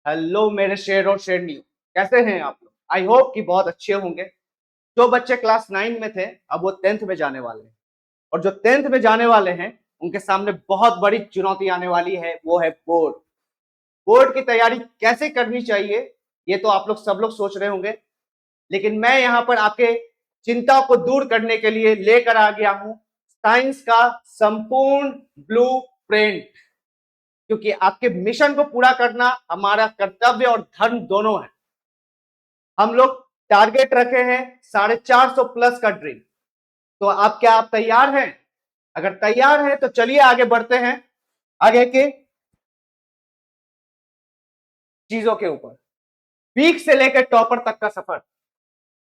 Hello मेरे शेर और शेरनियों, कैसे हैं आप लोग। आई होप कि बहुत अच्छे होंगे। जो बच्चे क्लास 9 में थे अब वो 10th में जाने वाले हैं, और जो 10th में जाने वाले हैं उनके सामने बहुत बड़ी चुनौती आने वाली है, वो है बोर्ड। बोर्ड की तैयारी कैसे करनी चाहिए ये तो आप लोग सब लोग सोच रहे होंगे, लेकिन मैं यहाँ पर आपके चिंता को दूर करने के लिए लेकर आ गया हूं साइंस का संपूर्ण ब्लू प्रिंट। क्योंकि आपके मिशन को पूरा करना हमारा कर्तव्य और धर्म दोनों है। हम लोग टारगेट रखे हैं 450 प्लस का ड्रीम। तो आप क्या आप तैयार हैं? अगर तैयार हैं तो चलिए आगे बढ़ते हैं आगे के चीजों के ऊपर। पीक से लेकर टॉपर तक का सफर,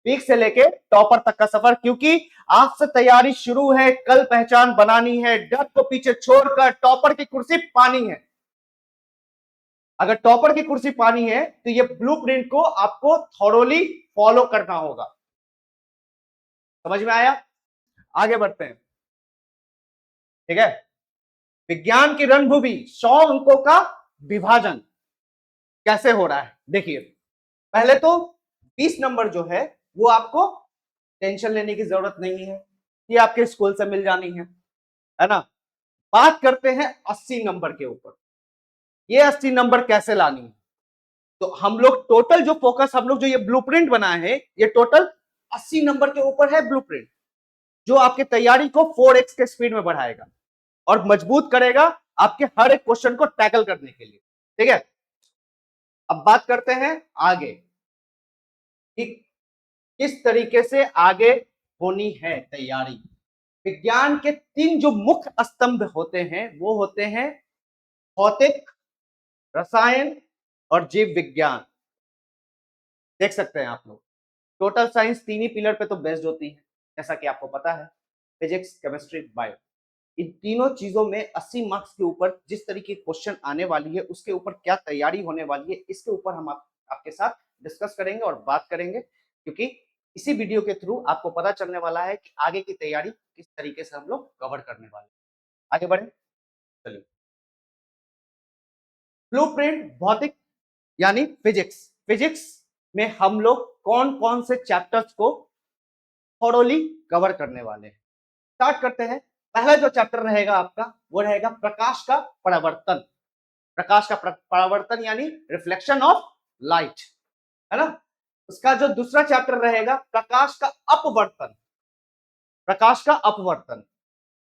पीक से लेकर टॉपर तक का सफर, क्योंकि आज से तैयारी शुरू है। कल पहचान बनानी है, डर को पीछे छोड़कर टॉपर की कुर्सी पानी है। अगर टॉपर की कुर्सी पानी है तो ये ब्लूप्रिंट को आपको थॉरोली फॉलो करना होगा। समझ में आया? आगे बढ़ते हैं। ठीक है। विज्ञान की रणभूमि 100 अंकों का विभाजन कैसे हो रहा है देखिए। पहले तो 20 नंबर जो है वो आपको टेंशन लेने की जरूरत नहीं है, ये आपके स्कूल से मिल जानी है ना। बात करते हैं 80 नंबर के ऊपर। ये 80 नंबर कैसे लानी है? तो हम लोग टोटल जो फोकस, हम लोग जो ये ब्लूप्रिंट बनाए हैं, ये टोटल 80 नंबर के ऊपर है ब्लूप्रिंट, जो आपकी तैयारी को 4x के स्पीड में बढ़ाएगा और मजबूत करेगा आपके हर एक क्वेश्चन को टैकल करने के लिए। ठीक है। अब बात करते हैं आगे कि किस तरीके से आगे होनी है तैयारी। विज्ञान के 3 जो मुख्य स्तंभ होते हैं वो होते हैं भौतिक, रसायन और जीव विज्ञान। देख सकते हैं आप लोग, टोटल साइंस 3 ही पिलर पे तो बेस्ड होती है, जैसा कि आपको पता है, फिजिक्स, केमिस्ट्री, बायो। इन तीनों चीजों में 80 मार्क्स के ऊपर जिस तरीके की क्वेश्चन आने वाली है, उसके ऊपर क्या तैयारी होने वाली है, इसके ऊपर हम आपके साथ डिस्कस करेंगे और बात करेंगे। क्योंकि इसी वीडियो के थ्रू आपको पता चलने वाला है कि आगे की तैयारी किस तरीके से हम लोग कवर करने वाले हैं। आगे बढ़े, चलिए। ब्लूप्रिंट भौतिक यानी फिजिक्स। फिजिक्स में हम लोग कौन कौन से चैप्टर्स को थोरोली कवर करने वाले हैं, स्टार्ट करते हैं। पहला जो चैप्टर रहेगा आपका वो रहेगा प्रकाश का परावर्तन। प्रकाश का परावर्तन यानी रिफ्लेक्शन ऑफ लाइट, है ना। उसका जो दूसरा चैप्टर रहेगा प्रकाश का अपवर्तन, प्रकाश का अपवर्तन।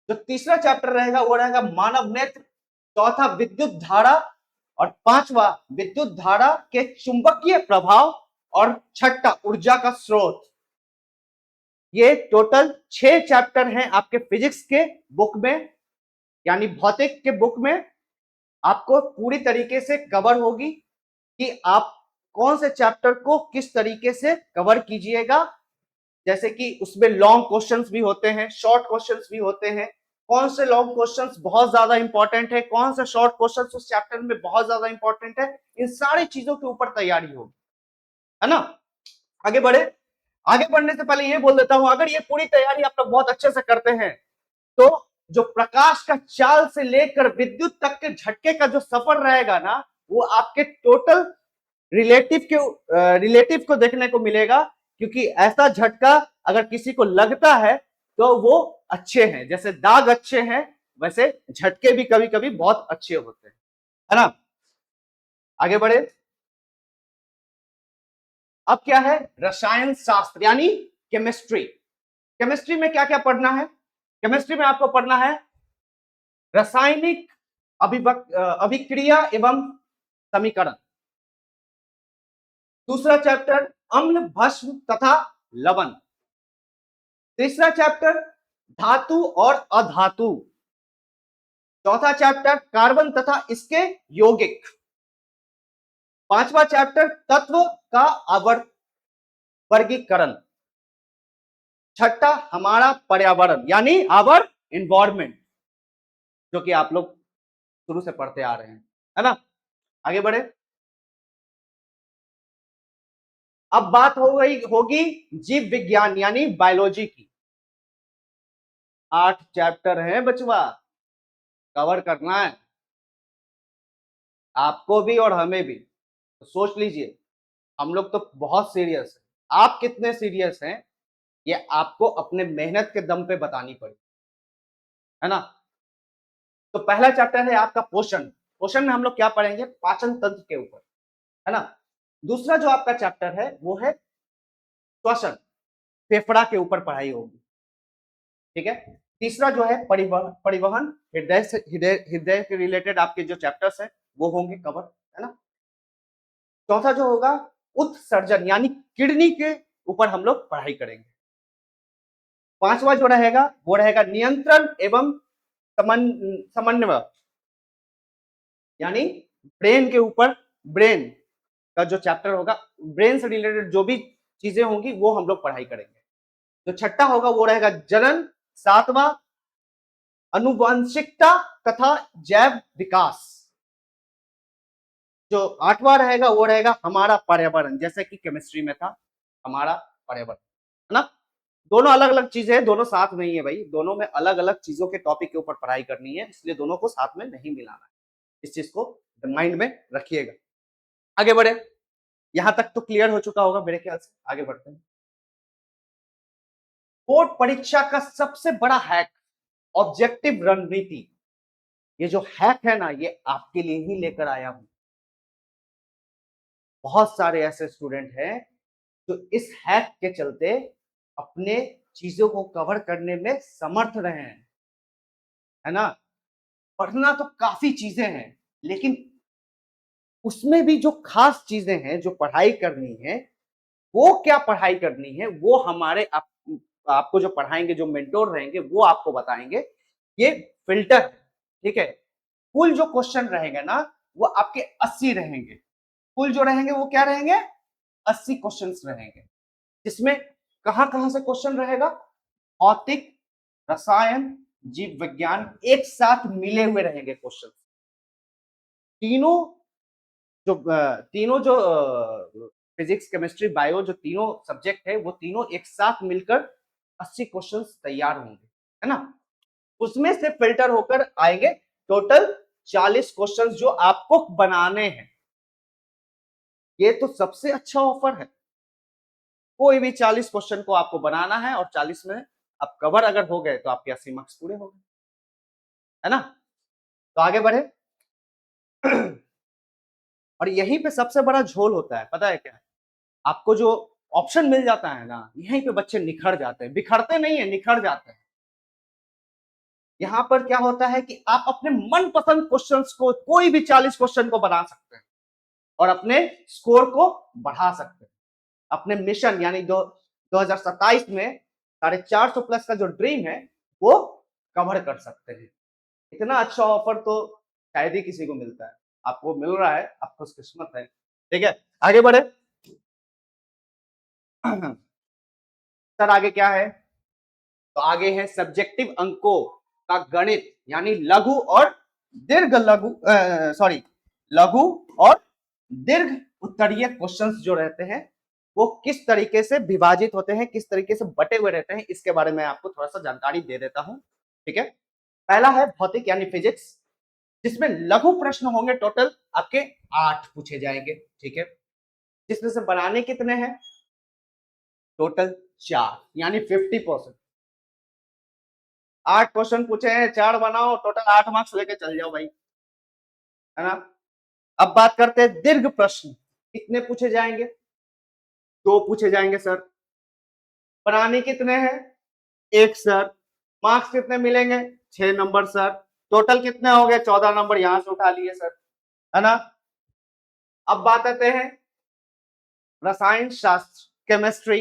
जो तीसरा चैप्टर रहेगा वो रहेगा मानव नेत्र। चौथा विद्युत धारा, और पांचवा विद्युत धारा के चुंबकीय प्रभाव, और छठा ऊर्जा का स्रोत। ये टोटल 6 चैप्टर हैं आपके फिजिक्स के बुक में, यानी भौतिक के बुक में। आपको पूरी तरीके से कवर होगी कि आप कौन से चैप्टर को किस तरीके से कवर कीजिएगा। जैसे कि उसमें लॉन्ग क्वेश्चंस भी होते हैं, शॉर्ट क्वेश्चंस भी होते हैं। कौन से लॉन्ग क्वेश्चंस बहुत ज्यादा इंपॉर्टेंट है, कौन से शॉर्ट क्वेश्चंस उस चैप्टर में बहुत ज्यादा इंपॉर्टेंट है, इन सारी चीजों के ऊपर तैयारी होगी, है ना। आगे बढ़े। आगे बढ़ने से पहले ये बोल देता हूं, अगर ये पूरी तैयारी आप लोग बहुत अच्छे से करते हैं तो जो प्रकाश का चाल से लेकर विद्युत तक के झटके का जो सफर रहेगा ना, वो आपके टोटल रिलेटिव को देखने को मिलेगा। क्योंकि ऐसा झटका अगर किसी को लगता है तो वो अच्छे हैं, जैसे दाग अच्छे हैं वैसे झटके भी कभी कभी बहुत अच्छे होते हैं, है ना। आगे बढ़े। अब क्या है, रसायन शास्त्र यानी केमिस्ट्री। केमिस्ट्री में क्या क्या पढ़ना है? केमिस्ट्री में आपको पढ़ना है रासायनिक अभिक्रिया एवं समीकरण। दूसरा चैप्टर अम्ल, भस्म तथा लवण। तीसरा चैप्टर धातु और अधातु। चौथा चैप्टर कार्बन तथा इसके यौगिक। पांचवा चैप्टर तत्व का वर्गीकरण। छठा हमारा पर्यावरण यानी आवर एनवायरमेंट, जो कि आप लोग शुरू से पढ़ते आ रहे हैं, है ना। आगे बढ़े। अब बात हो गई होगी जीव विज्ञान यानी बायोलॉजी की। 8 चैप्टर है बचवा, कवर करना है आपको भी और हमें भी। तो सोच लीजिए, हम लोग तो बहुत सीरियस है। आप कितने सीरियस हैं ये आपको अपने मेहनत के दम पे बतानी पड़ी, है ना। तो पहला चैप्टर है आपका पोषण। पोषण में हम लोग क्या पढ़ेंगे, पाचन तंत्र के ऊपर, है ना। दूसरा जो आपका चैप्टर है वो है श्वसन, फेफड़ा के ऊपर पढ़ाई होगी, ठीक है। तीसरा जो है परिवहन, परिवहन हृदय से हृदय के रिलेटेड आपके जो चैप्टर्स हैं वो होंगे कवर, है ना। चौथा जो होगा उत्सर्जन यानी किडनी के ऊपर हम लोग पढ़ाई करेंगे। पांचवा जो रहेगा वो रहेगा नियंत्रण एवं समन्वय, यानी ब्रेन के ऊपर, ब्रेन का जो चैप्टर होगा, ब्रेन से रिलेटेड जो भी चीजें होंगी वो हम लोग पढ़ाई करेंगे। जो छठा होगा वो रहेगा जनन, सातवां अनुवांशिकता तथा जैव विकास, जो आठवां रहेगा वो रहेगा हमारा पर्यावरण, जैसे कि केमिस्ट्री में था हमारा पर्यावरण, है ना। दोनों अलग अलग चीजें हैं, दोनों साथ नहीं है भाई, दोनों में अलग अलग चीजों के टॉपिक के ऊपर पढ़ाई करनी है, इसलिए दोनों को साथ में नहीं मिलाना है। इस चीज को माइंड में रखिएगा। आगे बढ़े, यहां तक तो क्लियर हो चुका होगा मेरे ख्याल से। आगे बढ़ते हैं। बोर्ड परीक्षा का सबसे बड़ा हैक, ऑब्जेक्टिव रणनीति। ये जो हैक है ना, ये आपके लिए ही लेकर आया हूं। बहुत सारे ऐसे स्टूडेंट हैं जो इस हैक के चलते अपने चीजों को कवर करने में समर्थ रहे हैं, है ना। पढ़ना तो काफी चीजें हैं, लेकिन उसमें भी जो खास चीजें हैं जो पढ़ाई करनी है, वो क्या पढ़ाई करनी है वो हमारे आपको जो पढ़ाएंगे, जो मेंटोर रहेंगे वो आपको बताएंगे। ये फिल्टर, ठीक है। कुल जो क्वेश्चन रहेंगे ना वो आपके 80 रहेंगे, कुल जो रहेंगे वो क्या रहेंगे, 80 क्वेश्चंस रहेंगे, जिसमें कहां कहां से क्वेश्चन रहेगा, भौतिक, रसायन, जीव विज्ञान एक साथ मिले हुए रहेंगे क्वेश्चन। तीनों तीनों जो फिजिक्स, केमिस्ट्री, बायो, जो तीनों सब्जेक्ट है वो तीनों एक साथ मिलकर 80 क्वेश्चंस तैयार होंगे, है ना। उसमें से फिल्टर होकर आएंगे टोटल 40 क्वेश्चंस जो आपको बनाने हैं। ये तो सबसे अच्छा ऑफर है। कोई भी 40 क्वेश्चन को आपको बनाना है और 40 में आप कवर अगर हो गए तो आपके 80 मार्क्स पूरे हो गए, है ना। तो आगे बढ़े। और यहीं पे सबसे बड़ा झोल होता है, पता है क्या, आपको जो ऑप्शन मिल जाता है ना, यहीं पे बच्चे निखर जाते हैं, बिखरते नहीं है, निखर जाते हैं। यहां पर क्या होता है कि आप अपने मनपसंद क्वेश्चंस को, कोई भी 40 क्वेश्चन को बना सकते हैं और अपने स्कोर को बढ़ा सकते हैं। अपने मिशन यानी 2027 में 450 प्लस का जो ड्रीम है वो कवर कर सकते हैं। इतना अच्छा ऑफर तो शायद ही किसी को मिलता है, आपको मिल रहा है, आप खुशकिस्मत है, ठीक है। आगे बढ़े। सर आगे क्या है, तो आगे है सब्जेक्टिव अंकों का गणित, यानी लघु और दीर्घ लघु, सॉरी, लघु और दीर्घ उत्तरीय क्वेश्चंस जो रहते हैं वो किस तरीके से विभाजित होते हैं, किस तरीके से बटे हुए रहते हैं, इसके बारे में आपको थोड़ा सा जानकारी दे देता हूं, ठीक है। पहला है भौतिक यानी फिजिक्स, जिसमें लघु प्रश्न होंगे, टोटल आपके 8 पूछे जाएंगे, ठीक है। जिसमें से बनाने कितने हैं, टोटल 4, यानी 50%। 8 क्वेश्चन पूछे हैं, 4 बनाओ, टोटल 8 मार्क्स लेके चल जाओ भाई, है ना। अब बात करते हैं दीर्घ प्रश्न, कितने पूछे जाएंगे, 2 पूछे जाएंगे सर। बनाने कितने हैं, 1 सर। मार्क्स कितने मिलेंगे, 6 नंबर सर। टोटल कितने हो गए, 14 नंबर यहां से उठा लिए सर, है ना। अब बात आते हैं रसायन शास्त्र, केमिस्ट्री,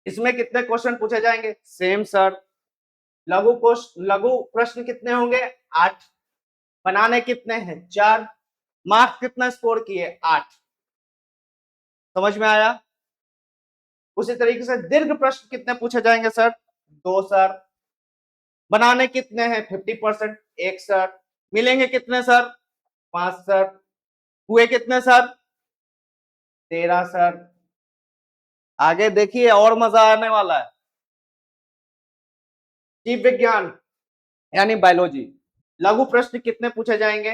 इसमें कितने क्वेश्चन पूछे जाएंगे, सेम सर। लघु प्रश्न कितने होंगे, 8। बनाने कितने हैं, 4। मार्क्स कितना स्कोर किए, 8। समझ में आया। उसी तरीके से दीर्घ प्रश्न कितने पूछे जाएंगे सर, 2 सर। बनाने कितने हैं, 50%, 1 सर। मिलेंगे कितने सर, 5 सर। हुए कितने सर, 13 सर। आगे देखिए और मजा आने वाला है। जीव विज्ञान यानी बायोलॉजी, लघु प्रश्न कितने पूछे जाएंगे,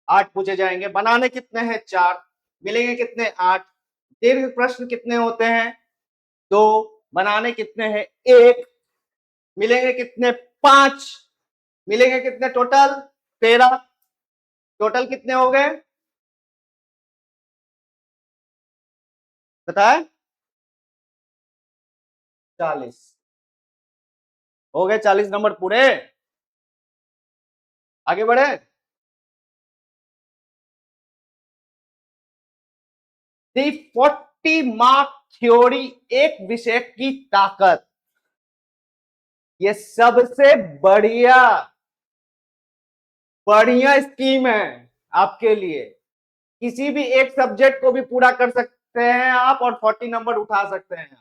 8 पूछे जाएंगे। बनाने कितने हैं? 4। मिलेंगे कितने? 8। दीर्घ प्रश्न कितने होते हैं? 2। बनाने कितने हैं? 1। मिलेंगे कितने? 5। मिलेंगे कितने टोटल? 13। टोटल कितने हो गए बताए? 40 हो गए। 40 नंबर पूरे। आगे बढ़े। दी 40 मार्क थ्योरी, एक विषय की ताकत। ये सबसे बढ़िया बढ़िया स्कीम है आपके लिए। किसी भी एक सब्जेक्ट को भी पूरा कर सकते हैं आप और 40 नंबर उठा सकते हैं।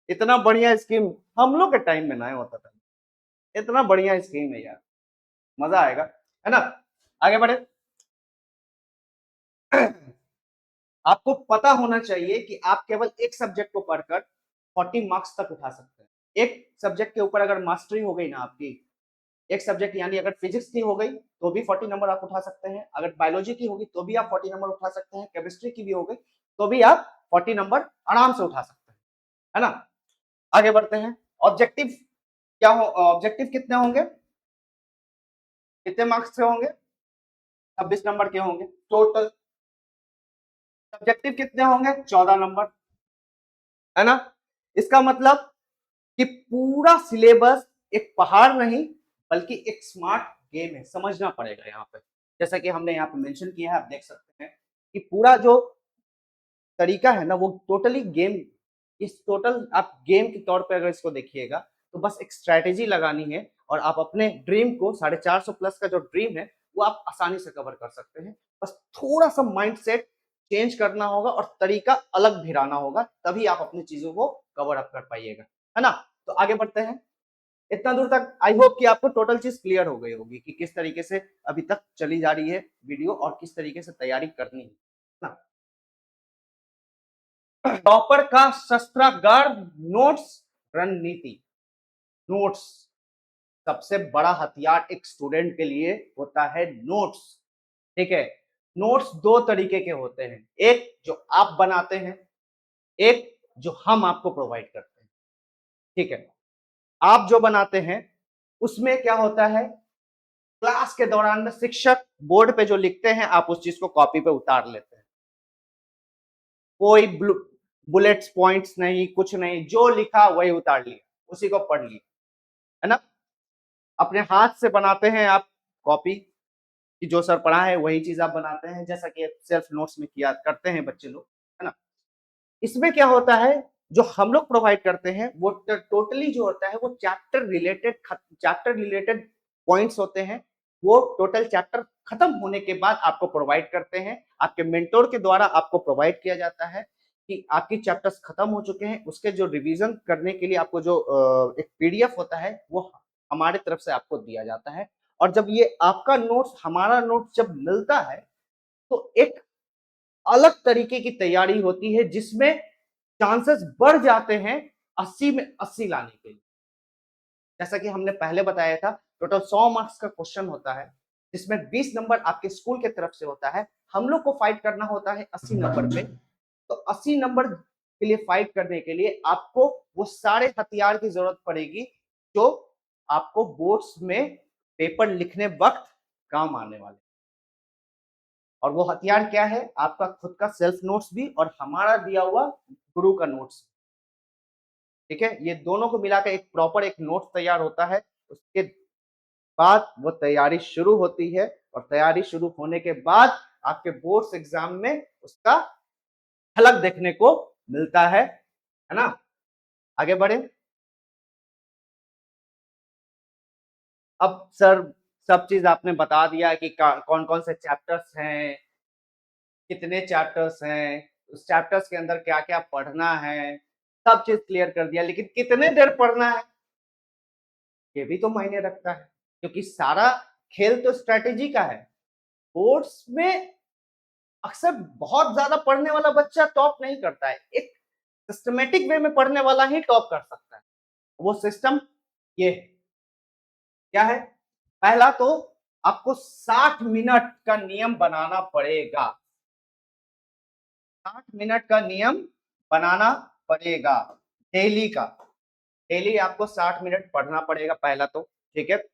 इतना बढ़िया स्कीम हम लोग के टाइम में नहीं होता था। इतना बढ़िया स्कीम है यार, मजा आएगा, है ना। आगे बढ़े। आपको पता होना चाहिए कि आप केवल एक सब्जेक्ट को पढ़कर 40 मार्क्स तक उठा सकते हैं। एक सब्जेक्ट के ऊपर अगर मास्टरी हो गई ना आपकी, एक सब्जेक्ट यानी अगर फिजिक्स की हो गई तो भी 40 नंबर आप उठा सकते हैं, अगर बायोलॉजी की होगी तो भी आप 40 नंबर उठा सकते हैं, केमिस्ट्री की भी हो गई तो भी आप 40 नंबर आराम से उठा सकते हैं, है ना। आगे बढ़ते हैं। ऑब्जेक्टिव क्या हो? ऑब्जेक्टिव कितने होंगे? कितने मार्क्स से होंगे? 26 नंबर के होंगे टोटल। सब्जेक्टिव कितने होंगे? 14 नंबर, है ना। इसका मतलब कि पूरा सिलेबस एक पहाड़ नहीं बल्कि एक स्मार्ट गेम है, समझना पड़ेगा यहाँ पे। जैसा कि हमने यहाँ पे मेंशन किया है, आप देख सकते हैं कि पूरा जो तरीका है ना वो टोटली गेम, इस टोटल आप गेम के तौर पे अगर इसको देखिएगा तो बस एक स्ट्रैटेजी लगानी है और आप अपने ड्रीम को 450 प्लस का जो ड्रीम है वो आप आसानी से कवर कर सकते हैं। बस थोड़ा सा माइंड सेट चेंज करना होगा और तरीका अलग भिराना होगा, तभी आप अपनी चीजों को कवर अप कर पाइएगा, है ना। तो आगे बढ़ते हैं। इतना दूर तक आई होप कि आपको टोटल चीज क्लियर हो गई होगी कि किस तरीके से अभी तक चली जा रही है वीडियो और किस तरीके से तैयारी करनी है ना। टॉपर का शस्त्रागार नोट्स रणनीति। नोट्स सबसे बड़ा हथियार एक स्टूडेंट के लिए होता है नोट्स। ठीक है। नोट्स दो तरीके के होते हैं, एक जो आप बनाते हैं, एक जो हम आपको प्रोवाइड करते हैं। ठीक है। आप जो बनाते हैं उसमें क्या होता है, क्लास के दौरान में शिक्षक बोर्ड पे जो लिखते हैं आप उस चीज को कॉपी पे उतार लेते हैं। कोई बुलेट्स पॉइंट्स नहीं, कुछ नहीं, जो लिखा वही उतार लिया, उसी को पढ़ लिया, है ना। अपने हाथ से बनाते हैं आप कॉपी कि जो सर पढ़ा है वही चीज आप बनाते हैं, जैसा कि सेल्फ नोट्स में किया करते हैं बच्चे लोग, है ना। इसमें क्या होता है, जो हम लोग प्रोवाइड करते हैं वो टोटली जो होता है वो चैप्टर रिलेटेड पॉइंट्स होते हैं। वो टोटल चैप्टर खत्म होने के बाद आपको प्रोवाइड करते हैं, आपके मेंटोर के द्वारा आपको प्रोवाइड किया जाता है कि आपकी चैप्टर्स खत्म हो चुके हैं, उसके जो रिवीजन करने के लिए आपको जो एक पीडीएफ होता है वो हमारे तरफ से आपको दिया जाता है। और जब ये आपका नोट्स हमारा नोट्स जब मिलता है तो एक अलग तरीके की तैयारी होती है जिसमें चांसेस बढ़ जाते हैं 80 में 80 लाने के लिए। जैसा कि हमने पहले बताया था, टोटल 100 मार्क्स का क्वेश्चन होता है जिसमें 20 नंबर आपके स्कूल के तरफ से होता है, हम लोग को फाइट करना होता है 80 नंबर पे। तो 80 नंबर के लिए फाइट करने के लिए आपको वो सारे हथियार की जरूरत पड़ेगी जो आपको बोर्ड्स में पेपर लिखने वक्त काम आने वाले। और वो हथियार क्या है? आपका खुद का सेल्फ नोट्स भी और हमारा दिया हुआ गुरु का नोट्स। ठीक है, ये दोनों को मिलाकर एक प्रॉपर एक नोट्स तैयार होता है। उसके बाद वो तैयारी शुरू होती है और तैयारी शुरू होने के बाद आपके बोर्ड्स एग्जाम में उसका झलक देखने को मिलता है ना। आगे बढ़े। अब सर सब चीज आपने बता दिया कि कौन कौन से चैप्टर्स हैं, कितने चैप्टर्स हैं, उस चैप्टर्स के अंदर क्या क्या पढ़ना है, सब चीज क्लियर कर दिया, लेकिन कितने देर पढ़ना है ये भी तो मायने रखता है, क्योंकि सारा खेल तो स्ट्रेटेजी का है। बोर्ड्स में अक्सर बहुत ज्यादा पढ़ने वाला बच्चा टॉप नहीं करता है, एक सिस्टमेटिक वे में पढ़ने वाला ही टॉप कर सकता है। वो सिस्टम ये क्या है? पहला तो आपको 60 मिनट का नियम बनाना पड़ेगा। 60 मिनट का नियम बनाना पड़ेगा डेली का। डेली आपको 60 मिनट पढ़ना पड़ेगा पहला तो, ठीक है।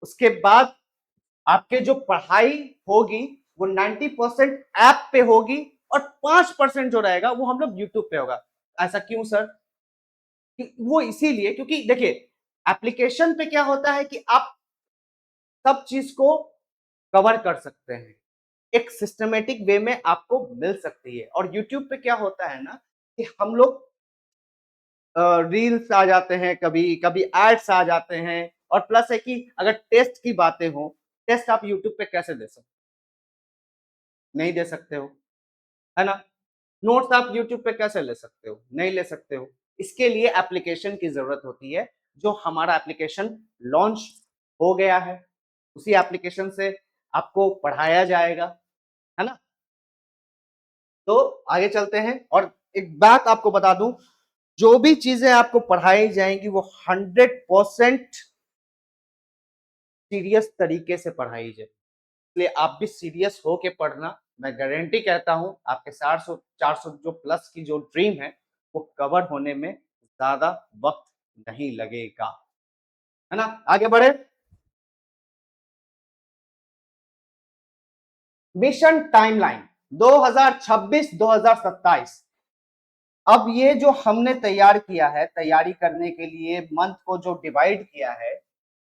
उसके बाद आपके जो पढ़ाई होगी वो 90% ऐप पे होगी और 5% जो रहेगा वो हम लोग यूट्यूब पे होगा। ऐसा क्यों सर? वो इसीलिए क्योंकि देखिए एप्लीकेशन पे क्या होता है कि आप सब चीज को कवर कर सकते हैं, एक सिस्टमेटिक वे में आपको मिल सकती है। और यूट्यूब पे क्या होता है ना कि हम लोग रील्स आ जाते हैं, कभी कभी एड्स आ जाते हैं। और प्लस है कि अगर टेस्ट की बातें हो, टेस्ट आप यूट्यूब पे कैसे दे सकते? नहीं दे सकते हो, है ना। नोट्स आप यूट्यूब पे कैसे ले सकते हो? नहीं ले सकते हो। इसके लिए एप्लीकेशन की जरूरत होती है, जो हमारा एप्लीकेशन लॉन्च हो गया है। उसी एप्लीकेशन से आपको पढ़ाया जाएगा, है ना। तो आगे चलते हैं और एक बात आपको बता दूं, जो भी चीजें आपको पढ़ाई जाएंगी वो 100% सीरियस तरीके से पढ़ाई जाए। इसलिए आप भी सीरियस होके पढ़ना। मैं गारंटी कहता हूं आपके 400 जो प्लस की जो ड्रीम है वो कवर होने में ज्यादा वक्त नहीं लगेगा, है ना। आगे बढ़े। Mission timeline 2026-2027। अब ये जो हमने तैयार किया है, तैयारी करने के लिए मंथ को जो डिवाइड किया है,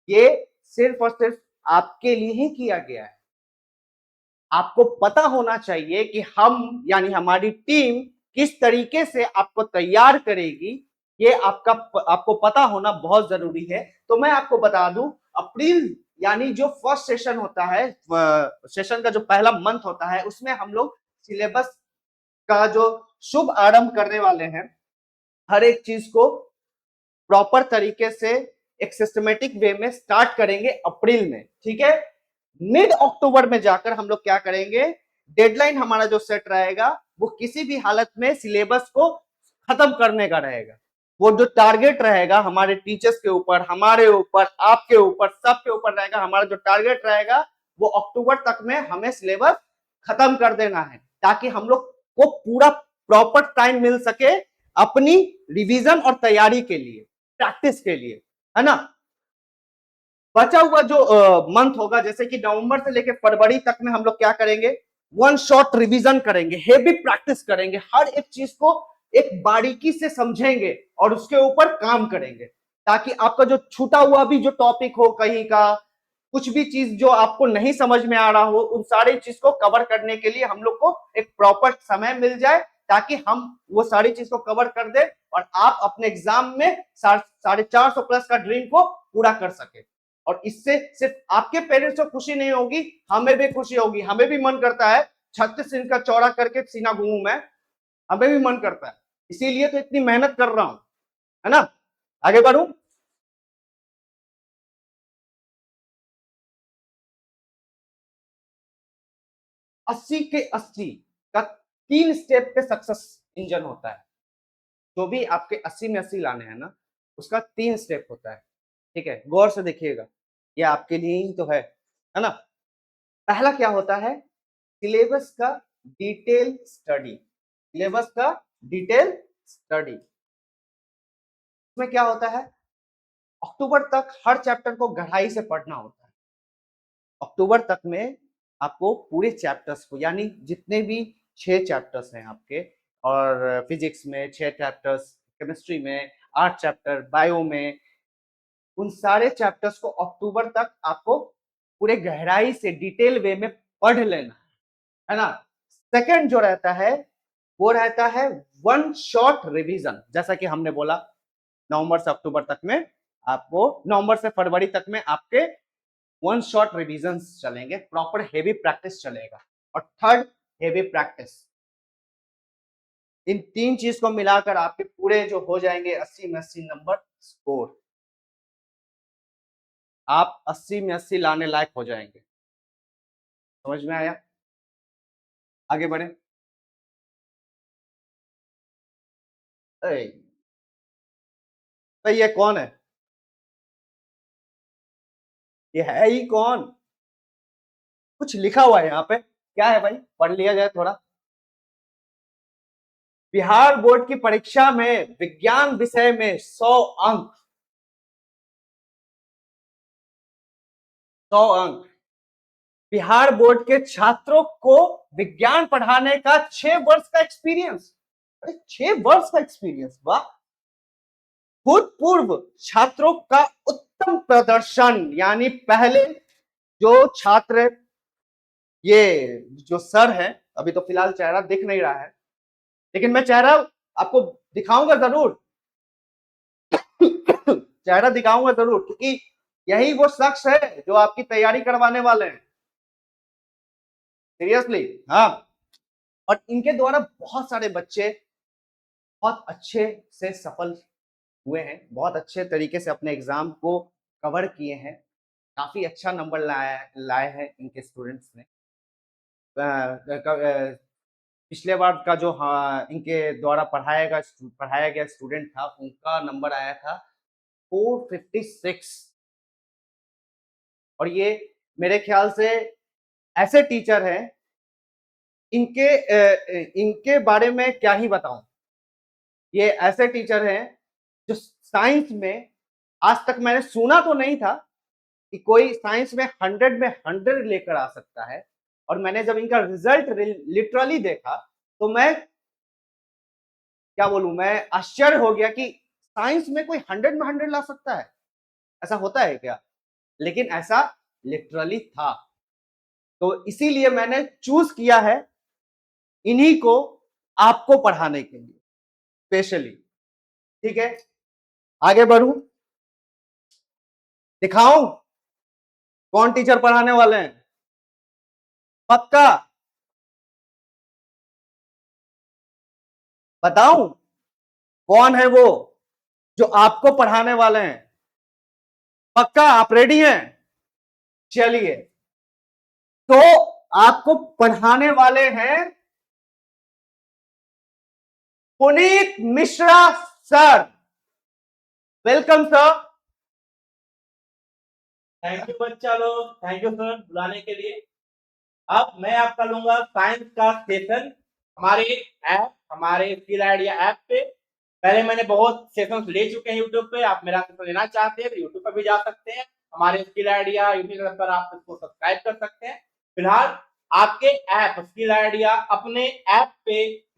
ये सिर्फ और सिर्फ आपके लिए ही किया गया है। आपको पता होना चाहिए कि हम यानी हमारी टीम किस तरीके से आपको तैयार करेगी, ये आपको पता होना बहुत जरूरी है। तो मैं आपको बता दूं, अप्रैल यानी जो फर्स्ट सेशन होता है, सेशन का जो पहला मंथ होता है, उसमें हम लोग सिलेबस का जो शुभ आरंभ करने वाले हैं। हर एक चीज को प्रॉपर तरीके से एक सिस्टमेटिक वे में स्टार्ट करेंगे अप्रैल में, ठीक है। मिड अक्टूबर में जाकर हम लोग क्या करेंगे, डेडलाइन हमारा जो सेट रहेगा वो किसी भी हालत में सिलेबस को खत्म करने का रहेगा। वो जो टारगेट रहेगा हमारे टीचर्स के ऊपर, हमारे ऊपर, आपके ऊपर, सबके ऊपर रहेगा। हमारा जो टारगेट रहेगा वो अक्टूबर तक में हमें सिलेबस खत्म कर देना है, ताकि हम लोग को पूरा प्रॉपर टाइम मिल सके अपनी रिवीजन और तैयारी के लिए, प्रैक्टिस के लिए, है ना। बचा हुआ जो मंथ होगा, जैसे कि नवंबर से लेकर फरवरी तक में हम लोग क्या करेंगे, वन शॉट रिवीजन करेंगे, हेवी प्रैक्टिस करेंगे, हर एक चीज को एक बारीकी से समझेंगे और उसके ऊपर काम करेंगे, ताकि आपका जो छूटा हुआ भी जो टॉपिक हो, कहीं का कुछ भी चीज जो आपको नहीं समझ में आ रहा हो, उन सारी चीज को कवर करने के लिए हम लोग को एक प्रॉपर समय मिल जाए, ताकि हम वो सारी चीज को कवर कर दे और आप अपने एग्जाम में 450 प्लस का ड्रीम को पूरा कर सके। और इससे सिर्फ आपके पेरेंट्स को खुशी नहीं होगी, हमें भी खुशी होगी। हमें भी मन करता है 36 इंच का चौड़ा करके सीना घूमूं मैं, हमें भी मन करता है। इसीलिए तो इतनी मेहनत कर रहा हूं, है ना। आगे बढ़ू। 80 के 80 का 3 स्टेप पे सक्सेस इंजन होता है। जो भी आपके 80 में 80 लाने हैं ना, उसका 3 स्टेप होता है, ठीक है। गौर से देखिएगा, ये आपके लिए ही तो है ना। पहला क्या होता है, सिलेबस का डिटेल स्टडी। सिलेबस का डिटेल स्टडी में क्या होता है, अक्टूबर तक हर चैप्टर को गहराई से पढ़ना होता है। अक्टूबर तक में आपको पूरे चैप्टर्स को, यानी जितने भी 6 चैप्टर्स हैं आपके, और फिजिक्स में 6 चैप्टर्स, केमिस्ट्री में 8 चैप्टर, बायो में, उन सारे चैप्टर्स को अक्टूबर तक आपको पूरे गहराई से डिटेल वे में पढ़ लेना है ना। सेकंड जो रहता है वो रहता है वन शॉट रिवीजन। जैसा कि हमने बोला, नवंबर से अक्टूबर तक में आपको, नवंबर से फरवरी तक में आपके वन शॉट रिवीजन चलेंगे, प्रॉपर हेवी प्रैक्टिस चलेगा। और थर्ड, हेवी प्रैक्टिस। इन 3 चीज को मिलाकर आपके पूरे जो हो जाएंगे 80 में 80 नंबर स्कोर, आप 80 में 80 लाने लायक हो जाएंगे। समझ में आया? आगे बढ़े। तो ये कौन है? ये है ही कौन? कुछ लिखा हुआ है यहाँ पे, क्या है भाई, पढ़ लिया जाए थोड़ा। बिहार बोर्ड की परीक्षा में विज्ञान विषय में 100 अंक, 100 अंक। बिहार बोर्ड के छात्रों को विज्ञान पढ़ाने का 6 वर्ष का एक्सपीरियंस। अरे 6 वर्ष का एक्सपीरियंस, वाह। भूतपूर्व छात्रों का उत्तम प्रदर्शन, यानी पहले जो छात्र, ये जो सर है, अभी तो फिलहाल चेहरा दिख नहीं रहा है, लेकिन मैं चेहरा आपको दिखाऊंगा जरूर, चेहरा दिखाऊंगा जरूर, क्योंकि यही वो शख्स है जो आपकी तैयारी करवाने वाले हैं, सीरियसली। हाँ, और इनके द्वारा बहुत सारे बच्चे बहुत अच्छे से सफल हुए हैं, बहुत अच्छे तरीके से अपने एग्जाम को कवर किए हैं, काफी अच्छा नंबर लाए हैं इनके स्टूडेंट्स ने। पिछले बार का जो, हाँ, इनके द्वारा पढ़ाया गया स्टूडेंट था, उनका नंबर आया था 456। और ये मेरे ख्याल से ऐसे टीचर हैं, इनके बारे में क्या ही बताऊं। ये ऐसे टीचर हैं जो साइंस में, आज तक मैंने सुना तो नहीं था कि कोई साइंस में 100 में 100 लेकर आ सकता है, और मैंने जब इनका रिजल्ट लिटरली देखा तो मैं क्या बोलूं, मैं आश्चर्य हो गया कि साइंस में कोई 100 में 100 ला सकता है, ऐसा होता है क्या? लेकिन ऐसा लिटरली था, तो इसीलिए मैंने चूज किया है इन्हीं को आपको पढ़ाने के लिए स्पेशली। ठीक है, आगे बढ़ूं, दिखाऊं कौन टीचर पढ़ाने वाले हैं? पक्का बताऊं कौन है वो जो आपको पढ़ाने वाले हैं? पक्का आप रेडी हैं? चलिए, तो आपको पढ़ाने वाले हैं Puneet Mishra sir. Welcome sir. Thank you बच्चा लोग, थैंक यू सर बुलाने के लिए। अब मैं आपका लूंगा साइंस का सेशन हमारे स्किल आइडिया ऐप पे। पहले मैंने बहुत सेशंस ले चुके हैं यूट्यूब पे, आप मेरा सेशन लेना चाहते हैं तो यूट्यूब पर भी जा सकते हैं, हमारे स्किल आइडिया यूट्यूब चैनल पर आप इसको सब्सक्राइब कर सकते हैं। फिलहाल आपके ऐप स्किल आइडिया अपने ऐप पे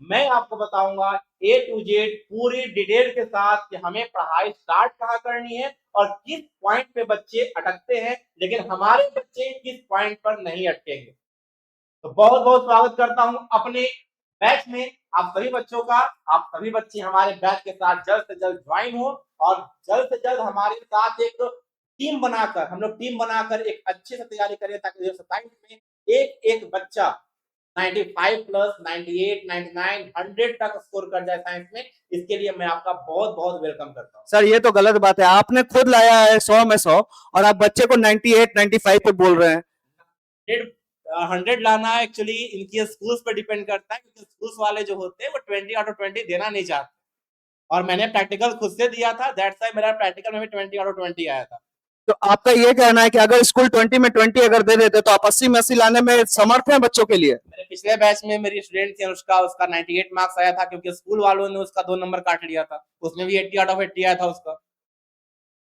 मैं आपको बताऊंगा A to Z पूरी डिटेल के साथ कि हमें पढ़ाई स्टार्ट कहाँ करनी है और किस पॉइंट पे बच्चे अटकते हैं, लेकिन हमारे बच्चे किस पॉइंट पर नहीं अटकेंगे। तो बहुत बहुत स्वागत करता हूं अपने बैच में आप सभी बच्चों का। आप सभी बच्चे हमारे बैच के साथ जल्द से जल्द ज्वाइन हो और जल्द से जल्द हमारे साथ एक टीम बनाकर, हम लोग टीम बनाकर एक अच्छे से तैयारी करें, ताकि 2027 में एक एक बच्चा 95 प्लस 98 99 100 तक स्कोर कर जाए साइंस में। इसके लिए मैं आपका बहुत बहुत वेलकम करता हूं। सर ये तो गलत बात है, आपने खुद लाया है 100 में 100 और आप बच्चे को 98 95 पे बोल रहे हैं। 100 लाना एक्चुअली इनकी स्कूल्स पर डिपेंड करता है, क्योंकि स्कूल्स वाले जो होते हैं वो 20 आउट ऑफ 20 देना नहीं चाहते, और मैंने प्रैक्टिकल खुद से दिया था, दैट्स व्हाई मेरा प्रैक्टिकल में भी 20 आउट ऑफ 20 आया था। तो आपका ये कहना है कि अगर स्कूल 20 में 20 अगर दे देते तो आप 80 में 80 लाने में समर्थ हैं बच्चों के लिए? मेरे पिछले बैच में मेरी स्टूडेंट थी अनुष्का, उसका 98 मार्क्स आया था, क्योंकि स्कूल वालों ने उसका 2 नंबर काट लिया था, उसमें भी 80 आउट ऑफ 80 आया था उसका।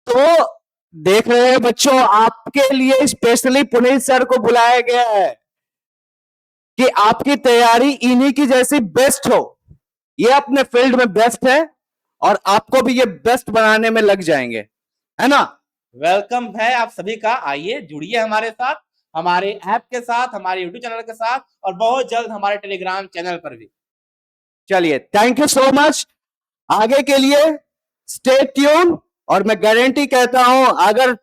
तो देख रहे हैं बच्चों, आपके लिए स्पेशली पुनीत सर को बुलाया गया है कि आपकी तैयारी इन्हीं की जैसी बेस्ट हो। ये अपने फील्ड में बेस्ट है और आपको भी ये बेस्ट बनाने में लग जाएंगे, है ना? वेलकम है आप सभी का, आइए जुड़िए हमारे साथ, हमारे ऐप के साथ, हमारे यूट्यूब चैनल के साथ, और बहुत जल्द हमारे टेलीग्राम चैनल पर भी। चलिए, थैंक यू सो मच। आगे के लिए स्टे ट्यून, और मैं गारंटी कहता हूं अगर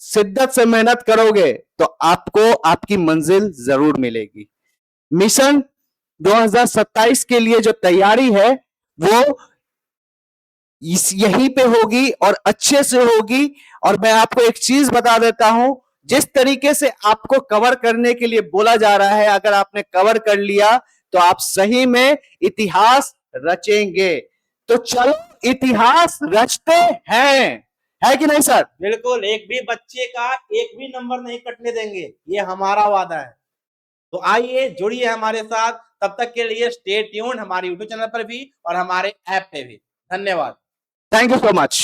शिद्दत से मेहनत करोगे तो आपको आपकी मंजिल जरूर मिलेगी। मिशन 2027 के लिए जो तैयारी है वो यहीं पे होगी और अच्छे से होगी। और मैं आपको एक चीज बता देता हूं, जिस तरीके से आपको कवर करने के लिए बोला जा रहा है, अगर आपने कवर कर लिया तो आप सही में इतिहास रचेंगे। तो चलो इतिहास रचते हैं। है कि नहीं सर? बिल्कुल, एक भी बच्चे का एक भी नंबर नहीं कटने देंगे, ये हमारा वादा है। तो आइए जुड़िए हमारे साथ, तब तक के लिए स्टे ट्यून्ड हमारे यूट्यूब चैनल पर भी और हमारे ऐप पे भी। धन्यवाद। Thank you so much.